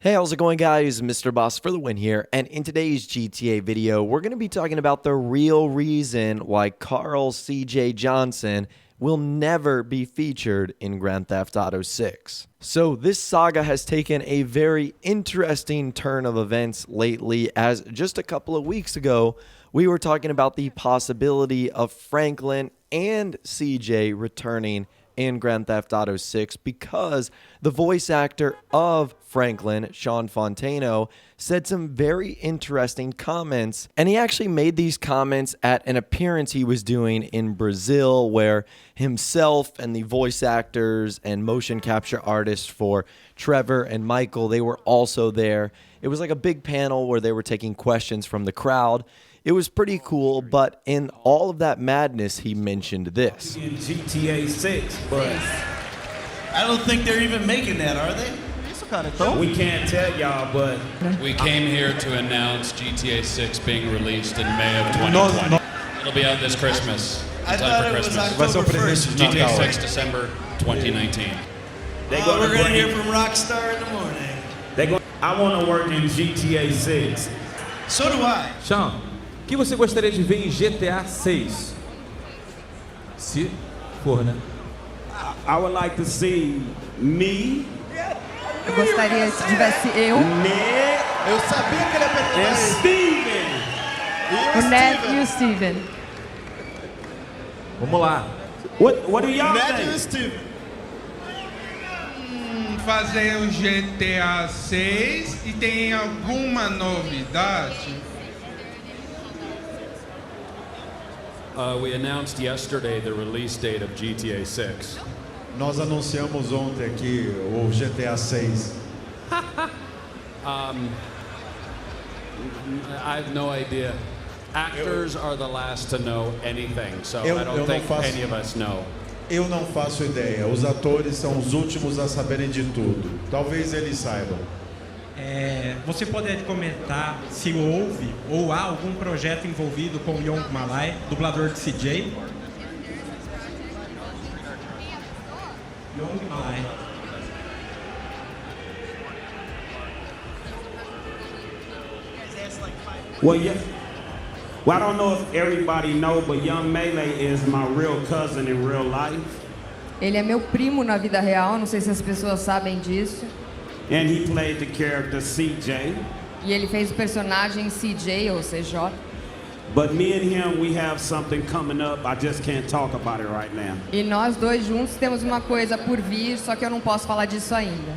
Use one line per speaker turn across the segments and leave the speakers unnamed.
Hey, how's it going, guys? Mr. Boss for the win here, and in today's GTA video, we're going to be talking about the real reason why Carl CJ Johnson will never be featured in Grand Theft Auto 6. So this saga has taken a very interesting turn of events lately, as just a couple of weeks ago, we were talking about the possibility of Franklin and CJ returning in Grand Theft Auto 6 because the voice actor of Franklin, Sean Fontano, said some very interesting comments. And he actually made these comments at an appearance he was doing in Brazil, where himself and the voice actors and motion capture artists for Trevor and Michael, they were also there. It was like a big panel where they were taking questions from the crowd. It was pretty cool, but in all of that madness, he mentioned this.
In GTA 6, but I don't think they're even making that, are they? We can't tell y'all, but
we came here to announce GTA 6 being released in May of 2020. It'll be out this Christmas.
I thought it was October 1st.
GTA 6, December 2019.
We're gonna hear from Rockstar in the morning. I want to work in GTA 6. So do I.
Sean, o que você gostaria de ver em GTA 6? Se for, né?
I would like to see me.
Eu gostaria se tivesse eu,
Eu sabia que ele ia perguntar
and
isso.
Steven.
o Ned e o Steven.
Vamos lá.
What do y'all
Ned e o
think?
Steve.
Fazer o GTA 6 e tem alguma novidade?
We announced yesterday the release date of GTA 6.
Nós anunciamos ontem aqui o GTA 6.
I have no idea. Actors are the last to know anything, so
Eu
I don't
não
think
faço-
any of us know.
Eu não faço ideia. Os atores são os últimos a saberem de tudo. Talvez eles saibam.
Você pode comentar se houve ou há algum projeto envolvido com o Young Maylay, dublador de CJ? Young Maylay.
Well, yeah. Well, I don't know if everybody know, but Young Maylay is my real cousin in real life.
Ele é meu primo na vida real, não sei se as pessoas sabem disso.
And he played the character CJ.
E ele fez o personagem CJ ou CJ.
But me and him, we have something coming up. I just can't talk about it right now.
E nós dois juntos temos uma coisa por vir, só que eu não posso falar disso ainda.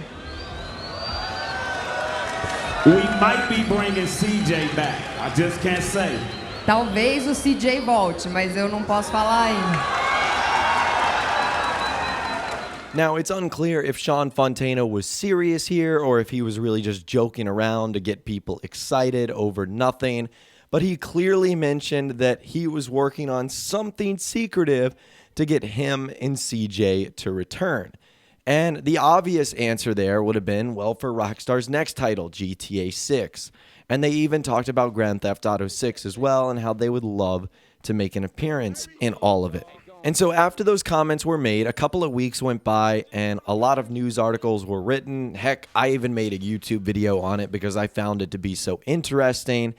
We might be bringing CJ back. I just can't say.
Talvez o CJ volte, mas eu não posso falar ainda.
Now, it's unclear if Sean Fontano was serious here or if he was really just joking around to get people excited over nothing, but he clearly mentioned that he was working on something secretive to get him and CJ to return. And the obvious answer there would have been, well, for Rockstar's next title, GTA 6. And they even talked about Grand Theft Auto 6 as well and how they would love to make an appearance in all of it. And so after those comments were made, a couple of weeks went by and a lot of news articles were written. Heck, I even made a YouTube video on it because I found it to be so interesting.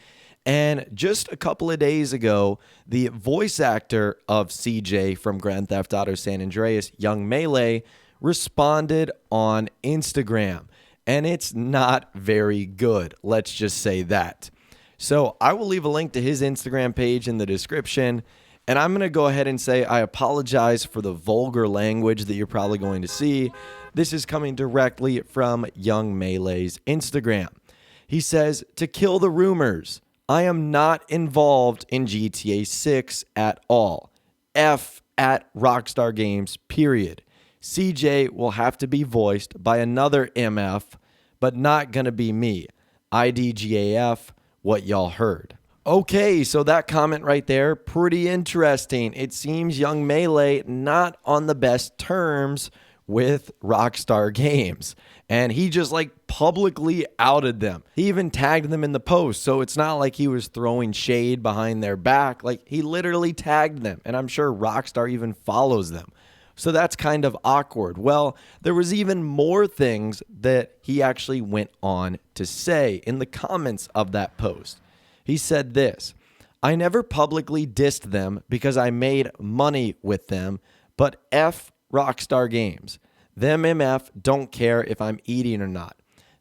And just a couple of days ago, the voice actor of CJ from Grand Theft Auto San Andreas, Young Maylay, responded on Instagram. And it's not very good, let's just say that. So I will leave a link to his Instagram page in the description. And I'm going to go ahead and say I apologize for the vulgar language that you're probably going to see. This is coming directly from Young Maylay's Instagram. He says, "To kill the rumors, I am not involved in GTA 6 at all. F at Rockstar Games, period. CJ will have to be voiced by another MF, but not going to be me. IDGAF, what y'all heard." Okay, so that comment right there, pretty interesting. It seems Young Maylay not on the best terms with Rockstar Games. And he just like publicly outed them. He even tagged them in the post. So it's not like he was throwing shade behind their back. Like he literally tagged them. And I'm sure Rockstar even follows them. So that's kind of awkward. Well, there was even more things that he actually went on to say in the comments of that post. He said this: I never publicly dissed them because I made money with them, but F Rockstar Games. Them MF don't care if I'm eating or not.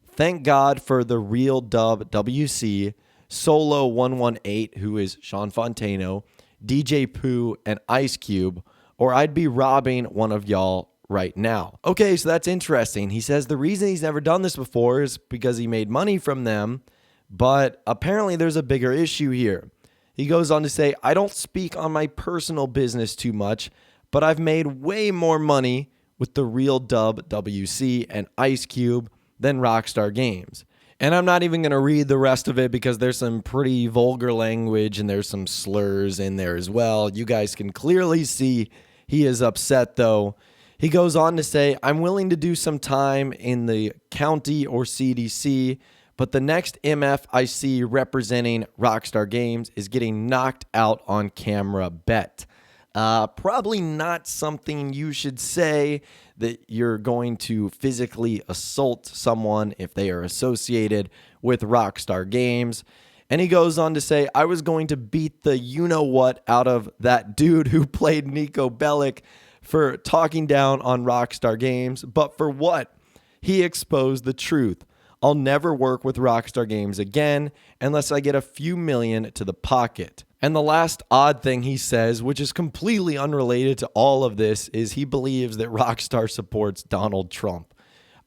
Thank God for the real dub WC, Solo 118, who is Sean Fontano, DJ Pooh, and Ice Cube, or I'd be robbing one of y'all right now. Okay, so that's interesting. He says the reason he's never done this before is because he made money from them, but apparently there's a bigger issue here. He goes on to say, I don't speak on my personal business too much, but I've made way more money with the real dub WC and Ice Cube than Rockstar Games. And I'm not even going to read the rest of it because there's some pretty vulgar language and there's some slurs in there as well. You guys can clearly see he is upset though. He goes on to say, I'm willing to do some time in the county or CDC, but the next MF I see representing Rockstar Games is getting knocked out on camera bet. Probably not something you should say, that you're going to physically assault someone if they are associated with Rockstar Games. And he goes on to say, I was going to beat the you-know-what out of that dude who played Nico Bellic for talking down on Rockstar Games. But for what? He exposed the truth. I'll never work with Rockstar Games again unless I get a few million to the pocket. And the last odd thing he says, which is completely unrelated to all of this, is he believes that Rockstar supports Donald Trump.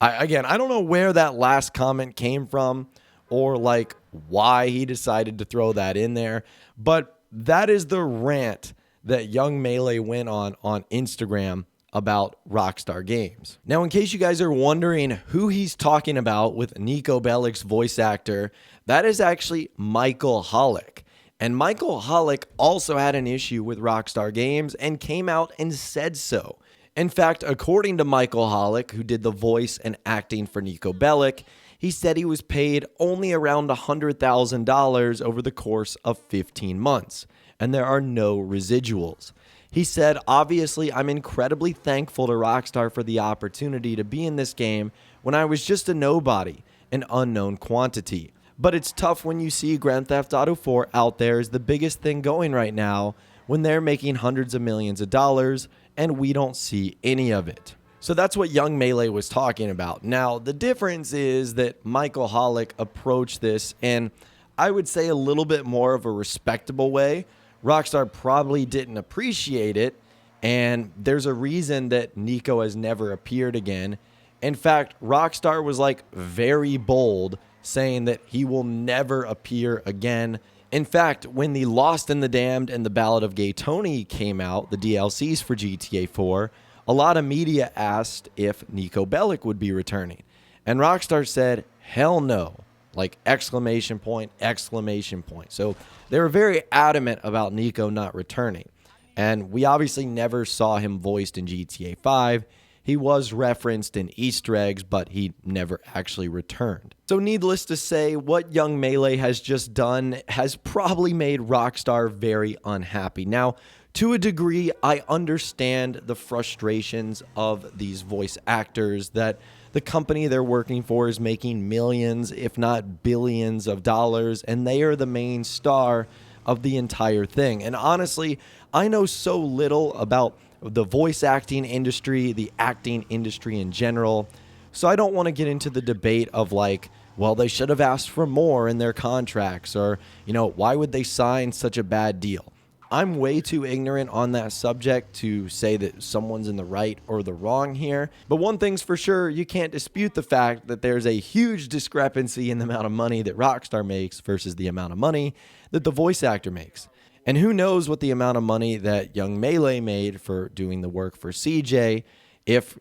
I don't know where that last comment came from or like why he decided to throw that in there, but that is the rant that young Maylay went on Instagram about Rockstar Games. Now, in case you guys are wondering who he's talking about with Nico Bellic's voice actor, that is actually Michael Hollick. And Michael Hollick also had an issue with Rockstar Games and came out and said so. In fact, according to Michael Hollick, who did the voice and acting for Nico Bellic, he said he was paid only around $100,000 over the course of 15 months, and there are no residuals. He said, obviously, I'm incredibly thankful to Rockstar for the opportunity to be in this game when I was just a nobody, an unknown quantity. But it's tough when you see Grand Theft Auto 4 out there is the biggest thing going right now when they're making hundreds of millions of dollars and we don't see any of it. So that's what young Maylay was talking about. Now, the difference is that Michael Hollick approached this in, I would say, a little bit more of a respectable way. Rockstar probably didn't appreciate it, and there's a reason that Nico has never appeared again. In fact, Rockstar was like very bold, saying that he will never appear again. In fact, when the Lost and the Damned and the Ballad of Gay Tony came out, the DLCs for GTA 4, a lot of media asked if Nico Bellic would be returning. And Rockstar said, hell no. Like exclamation point, exclamation point. So they were very adamant about Nico not returning. And we obviously never saw him voiced in GTA 5. He was referenced in Easter eggs, but he never actually returned. So needless to say, what young Maylay has just done has probably made Rockstar very unhappy. Now, to a degree, I understand the frustrations of these voice actors that the company they're working for is making millions, if not billions of dollars, and they are the main star of the entire thing. And honestly, I know so little about the voice acting industry, the acting industry in general. So I don't want to get into the debate of like, well, they should have asked for more in their contracts, or, you know, why would they sign such a bad deal? I'm way too ignorant on that subject to say that someone's in the right or the wrong here. But one thing's for sure, you can't dispute the fact that there's a huge discrepancy in the amount of money that Rockstar makes versus the amount of money that the voice actor makes. And who knows what the amount of money that young Maylay made for doing the work for CJ. If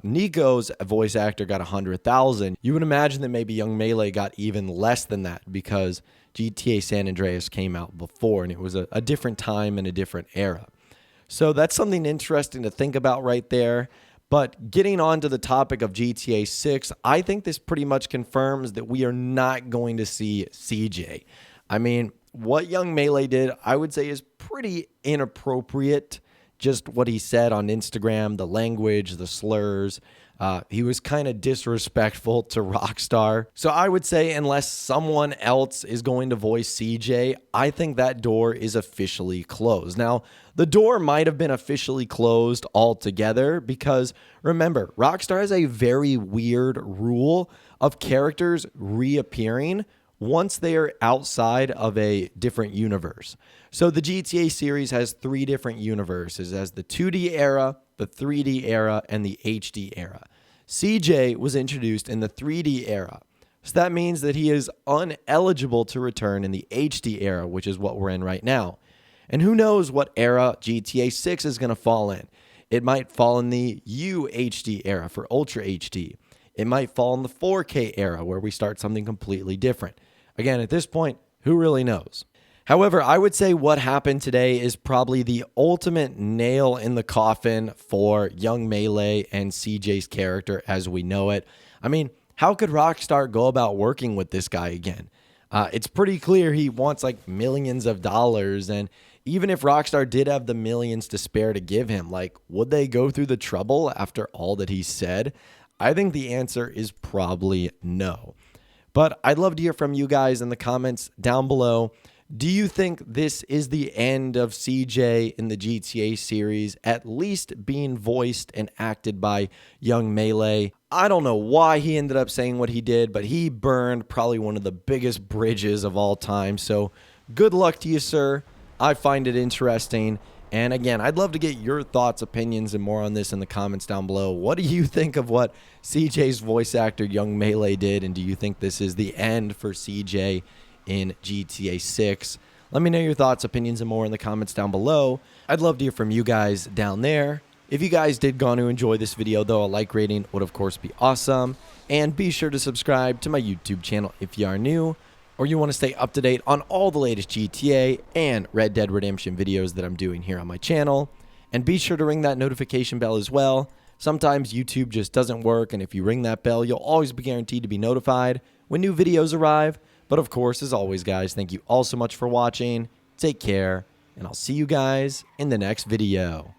Nico's voice actor got $100,000, you would imagine that maybe young Maylay got even less than that because GTA San Andreas came out before and it was a different time and a different era. So that's something interesting to think about right there. But getting on to the topic of GTA 6, I think this pretty much confirms that we are not going to see CJ. I mean, what young Maylay did, I would say, is pretty inappropriate just what he said on Instagram, the language, the slurs. He was kind of disrespectful to Rockstar. So I would say unless someone else is going to voice CJ, I think that door is officially closed. Now, the door might have been officially closed altogether because remember, Rockstar has a very weird rule of characters reappearing once they are outside of a different universe. So the GTA series has 3 different universes. It has the 2D era, the 3D era, and the HD era. CJ was introduced in the 3D era. So that means that he is uneligible to return in the HD era, which is what we're in right now. And who knows what era GTA 6 is going to fall in. It might fall in the UHD era for Ultra HD. It might fall in the 4K era where we start something completely different. Again, at this point, who really knows? However, I would say what happened today is probably the ultimate nail in the coffin for young Maylay and CJ's character as we know it. I mean, how could Rockstar go about working with this guy again? It's pretty clear he wants like millions of dollars, and even if Rockstar did have the millions to spare to give him, like, would they go through the trouble after all that he said? I think the answer is probably no. But I'd love to hear from you guys in the comments down below. Do you think this is the end of CJ in the GTA series, at least being voiced and acted by young Maylay? I don't know why he ended up saying what he did, but he burned probably one of the biggest bridges of all time. So good luck to you, sir. I find it interesting. And again, I'd love to get your thoughts, opinions, and more on this in the comments down below. What do you think of what CJ's voice actor, young Maylay, did? And do you think this is the end for CJ in GTA 6? Let me know your thoughts, opinions, and more in the comments down below. I'd love to hear from you guys down there. If you guys did go on to enjoy this video, though, a like rating would, of course, be awesome. And be sure to subscribe to my YouTube channel if you are new, or you want to stay up to date on all the latest GTA and Red Dead Redemption videos that I'm doing here on my channel. And be sure to ring that notification bell as well. Sometimes YouTube just doesn't work, and if you ring that bell, you'll always be guaranteed to be notified when new videos arrive. But of course, as always, guys, thank you all so much for watching. Take care, and I'll see you guys in the next video.